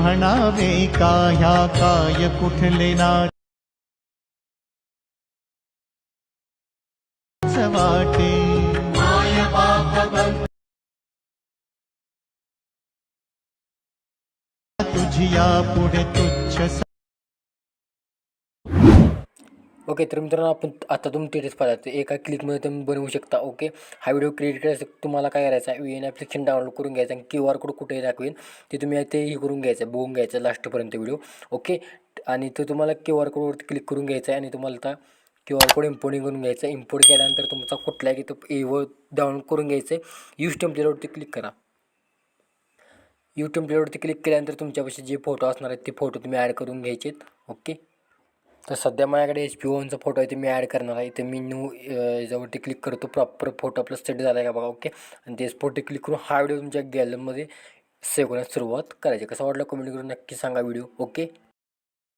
म्हणावे का ह्या काय कुठले नाच वाटे माय बाप तुझिया पुढे तुच्छ. ओके, तर मित्रांनो आपण आता तुम्ही टेरेस पाहिजे एका क्लिकमध्ये तुम्ही बनवू शकता. ओके, हा व्हिडिओ क्रिएट करायसाठी तुम्हाला काय करायचं आहे, VN ॲप्लिकेशन डाउनलोड करून घ्यायचं आणि QR कोड कुठेही दाखवेल ते तुम्ही ते हे करून घ्यायचं, बघून घ्यायचं लास्टपर्यंत व्हिडिओ. ओके, आणि तो तुम्हाला QR कोडवरती क्लिक करून घ्यायचा आहे आणि तुम्हाला आता QR कोड इम्पोर्टिंग करून घ्यायचं. इम्पोर्ट केल्यानंतर तुमचा कुठलाही तो डाउनलोड करून घ्यायचं आहे. यूज टेम्पलेटवरती क्लिक करा. यूज टेम्पलेटवरती क्लिक केल्यानंतर तुमच्यापाशी जे फोटो असणार आहेत ते फोटो तुम्ही ॲड करून घ्यायचे. ओके, तर सध्या माझ्याकडे HP1चा फोटो आहे ते मी ॲड करणार आहे. तर मी न्यू याच्यावरती क्लिक करतो. प्रॉपर फोटो आपला सेट झाला आहे का बघा. ओके, आणि तेच फोटो क्लिक करून हा व्हिडिओ तुमच्या गॅलरीमध्ये सेव्ह करण्यास सुरुवात करायची. कसा वाटला कमेंट करून नक्की सांगा व्हिडिओ. ओके.